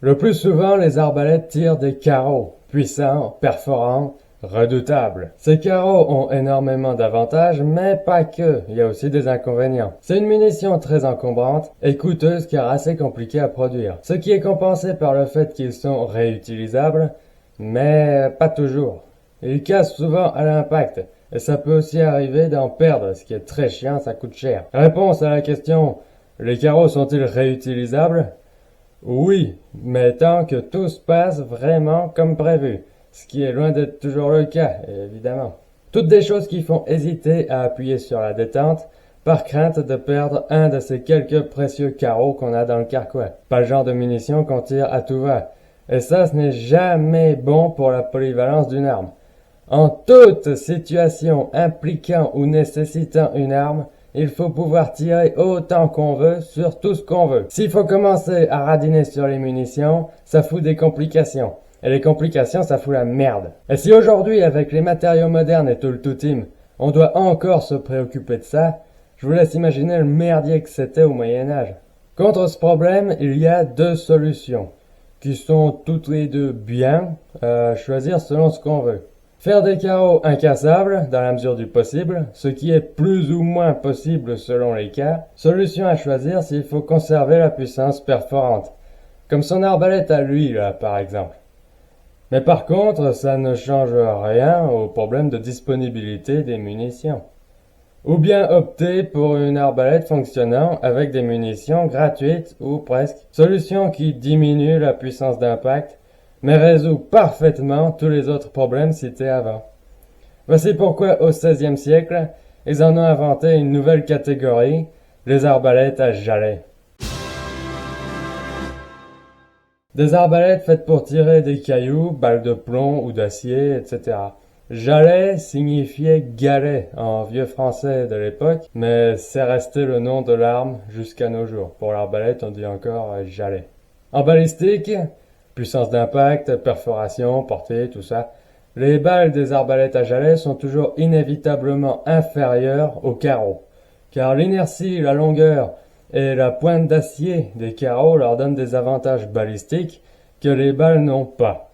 Le plus souvent, les arbalètes tirent des carreaux, puissants, perforants, redoutables. Ces carreaux ont énormément d'avantages, mais pas que, il y a aussi des inconvénients. C'est une munition très encombrante et coûteuse car assez compliquée à produire, ce qui est compensé par le fait qu'ils sont réutilisables, mais pas toujours. Ils cassent souvent à l'impact, et ça peut aussi arriver d'en perdre, ce qui est très chiant, ça coûte cher. Réponse à la question, les carreaux sont-ils réutilisables? Oui, mais tant que tout se passe vraiment comme prévu, ce qui est loin d'être toujours le cas, évidemment. Toutes des choses qui font hésiter à appuyer sur la détente, par crainte de perdre un de ces quelques précieux carreaux qu'on a dans le carquois. Pas le genre de munitions qu'on tire à tout va. Et ça, ce n'est jamais bon pour la polyvalence d'une arme. En toute situation impliquant ou nécessitant une arme, il faut pouvoir tirer autant qu'on veut sur tout ce qu'on veut. S'il faut commencer à radiner sur les munitions, ça fout des complications. Et les complications, ça fout la merde. Et si aujourd'hui, avec les matériaux modernes et tout le tout-team, on doit encore se préoccuper de ça, je vous laisse imaginer le merdier que c'était au Moyen-Âge. Contre ce problème, il y a deux solutions, qui sont toutes les deux bien, à choisir selon ce qu'on veut. Faire des carreaux incassables, dans la mesure du possible, ce qui est plus ou moins possible selon les cas. Solution à choisir s'il faut conserver la puissance perforante. Comme son arbalète à lui, là, par exemple. Mais par contre, ça ne change rien au problème de disponibilité des munitions. Ou bien opter pour une arbalète fonctionnant avec des munitions gratuites ou presque. Solution qui diminue la puissance d'impact, mais résout parfaitement tous les autres problèmes cités avant. Voici pourquoi au XVIe siècle, ils en ont inventé une nouvelle catégorie, les arbalètes à jalets. Des arbalètes faites pour tirer des cailloux, balles de plomb ou d'acier, etc. Jalet signifiait galet en vieux français de l'époque, mais c'est resté le nom de l'arme jusqu'à nos jours. Pour l'arbalète, on dit encore jalet. En balistique, puissance d'impact, perforation, portée, tout ça. Les balles des arbalètes à jalets sont toujours inévitablement inférieures aux carreaux, car l'inertie, la longueur et la pointe d'acier des carreaux leur donnent des avantages balistiques que les balles n'ont pas.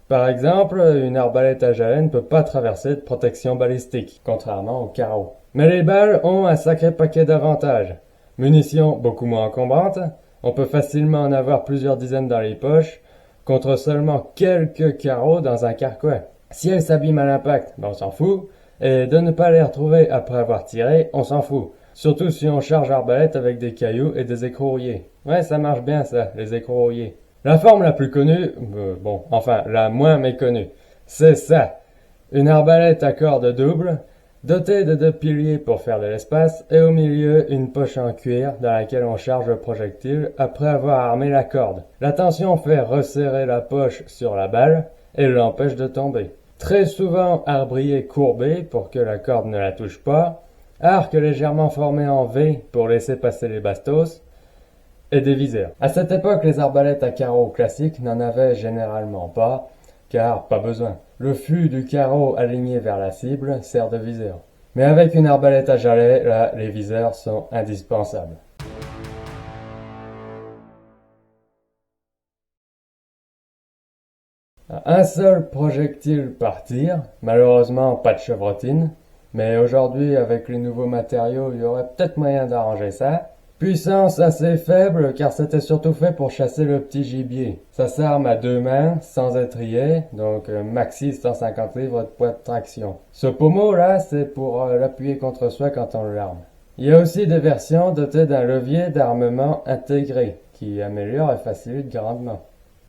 Par exemple, une arbalète à jalets ne peut pas traverser de protection balistique, contrairement aux carreaux. Mais les balles ont un sacré paquet d'avantages. Munitions beaucoup moins encombrantes, on peut facilement en avoir plusieurs dizaines dans les poches, contre seulement quelques carreaux dans un carquois. Si elles s'abîment à l'impact, on s'en fout, et de ne pas les retrouver après avoir tiré, on s'en fout. Surtout si on charge l'arbalète avec des cailloux et des écrous rouillés. Ouais, ça marche bien ça, les écrous rouillés. La forme la plus connue, la moins méconnue, c'est ça. Une arbalète à corde double, dotée de deux piliers pour faire de l'espace, et au milieu une poche en cuir dans laquelle on charge le projectile après avoir armé la corde. La tension fait resserrer la poche sur la balle et l'empêche de tomber. Très souvent arbrier courbé pour que la corde ne la touche pas, arc légèrement formé en V pour laisser passer les bastos, et des viseurs. À cette époque, les arbalètes à carreaux classiques n'en avaient généralement pas, car pas besoin. Le fût du carreau aligné vers la cible sert de viseur. Mais avec une arbalète à jalets, là, les viseurs sont indispensables. Un seul projectile par tir, malheureusement pas de chevrotine, mais aujourd'hui avec les nouveaux matériaux, il y aurait peut-être moyen d'arranger ça. Puissance assez faible car c'était surtout fait pour chasser le petit gibier. Ça s'arme à deux mains, sans étrier, donc maxi 150 livres de poids de traction. Ce pommeau là, c'est pour l'appuyer contre soi quand on l'arme. Il y a aussi des versions dotées d'un levier d'armement intégré, qui améliore et facilite grandement.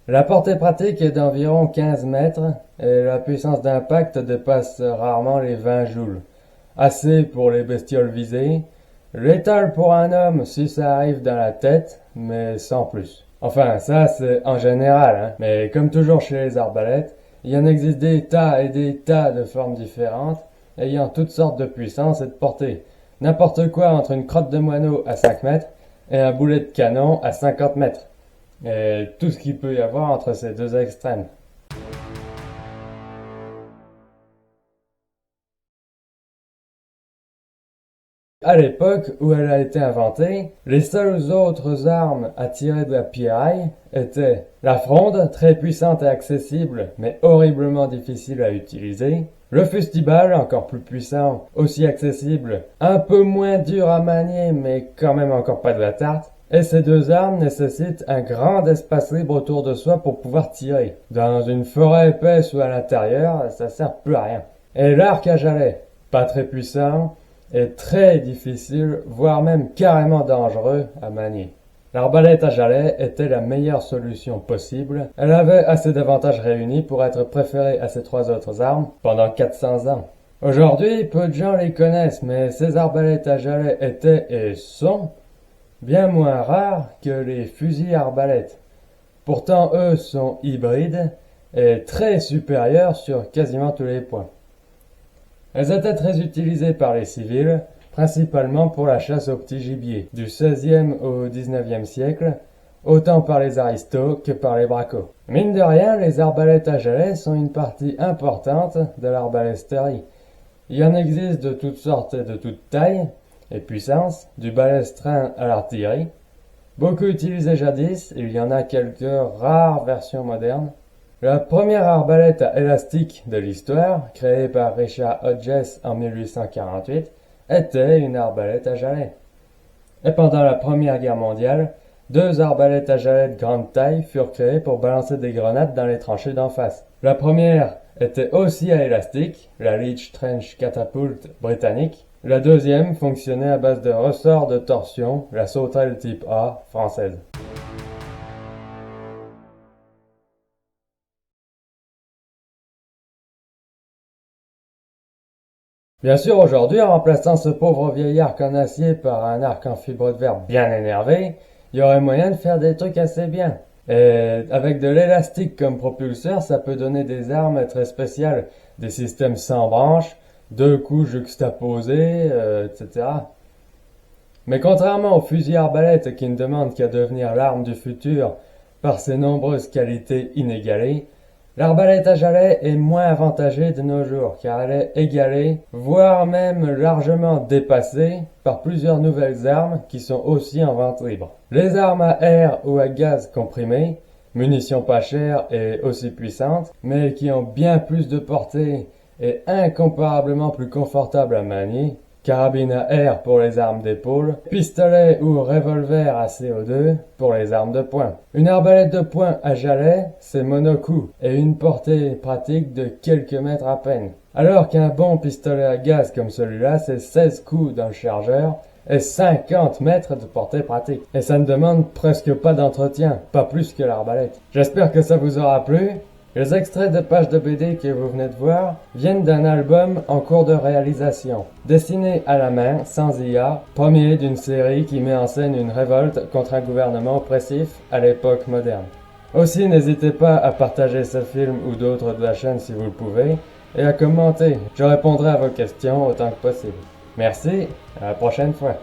La portée pratique est d'environ 15 mètres et la puissance d'impact dépasse rarement les 20 joules. Assez pour les bestioles visées. Létal pour un homme si ça arrive dans la tête, mais sans plus. Enfin, ça c'est en général, hein. Mais comme toujours chez les arbalètes, il y en existe des tas et des tas de formes différentes, ayant toutes sortes de puissances et de portées. N'importe quoi entre une crotte de moineau à 5 mètres et un boulet de canon à 50 mètres. Et tout ce qu'il peut y avoir entre ces deux extrêmes. À l'époque où elle a été inventée, les seules autres armes à tirer de la pierraille étaient la fronde, très puissante et accessible, mais horriblement difficile à utiliser, le fustibal, encore plus puissant, aussi accessible, un peu moins dur à manier, mais quand même encore pas de la tarte, et ces deux armes nécessitent un grand espace libre autour de soi pour pouvoir tirer. Dans une forêt épaisse ou à l'intérieur, ça sert plus à rien. Et l'arc à jalets, pas très puissant, et très difficile, voire même carrément dangereux à manier. L'arbalète à jalets était la meilleure solution possible. Elle avait assez d'avantages réunis pour être préférée à ces trois autres armes pendant 400 ans. Aujourd'hui, peu de gens les connaissent, mais ces arbalètes à jalets étaient et sont bien moins rares que les fusils arbalètes. Pourtant, eux sont hybrides et très supérieurs sur quasiment tous les points. Elles étaient très utilisées par les civils, principalement pour la chasse au petit gibier, du XVIe au XIXe siècle, autant par les aristos que par les bracos. Mine de rien, les arbalètes à jalets sont une partie importante de l'arbalèsterie. Il y en existe de toutes sortes et de toutes tailles et puissances, du balestrin à l'artillerie. Beaucoup utilisés jadis, il y en a quelques rares versions modernes. La première arbalète à élastique de l'histoire, créée par Richard Hodges en 1848, était une arbalète à jalets. Et pendant la Première Guerre mondiale, deux arbalètes à jalets de grande taille furent créées pour balancer des grenades dans les tranchées d'en face. La première était aussi à élastique, la Leech Trench Catapult britannique. La deuxième fonctionnait à base de ressorts de torsion, la sauterelle type A française. Bien sûr, aujourd'hui, en remplaçant ce pauvre vieil arc en acier par un arc en fibre de verre bien énervé, il y aurait moyen de faire des trucs assez bien. Et avec de l'élastique comme propulseur, ça peut donner des armes très spéciales, des systèmes sans branches, deux coups juxtaposés, etc. Mais contrairement aux fusils arbalètes qui ne demandent qu'à devenir l'arme du futur par ses nombreuses qualités inégalées, l'arbalète à jalets est moins avantagée de nos jours car elle est égalée, voire même largement dépassée par plusieurs nouvelles armes qui sont aussi en vente libre. Les armes à air ou à gaz comprimé, munitions pas chères et aussi puissantes, mais qui ont bien plus de portée et incomparablement plus confortables à manier, carabine à air pour les armes d'épaule, pistolet ou revolver à CO2 pour les armes de poing. Une arbalète de poing à jalets, c'est monocoup et une portée pratique de quelques mètres à peine. Alors qu'un bon pistolet à gaz comme celui-là, c'est 16 coups dans le chargeur et 50 mètres de portée pratique. Et ça ne demande presque pas d'entretien, pas plus que l'arbalète. J'espère que ça vous aura plu. Les extraits de pages de BD que vous venez de voir viennent d'un album en cours de réalisation, dessiné à la main, sans IA, premier d'une série qui met en scène une révolte contre un gouvernement oppressif à l'époque moderne. Aussi, n'hésitez pas à partager ce film ou d'autres de la chaîne si vous le pouvez, et à commenter, je répondrai à vos questions autant que possible. Merci, à la prochaine fois.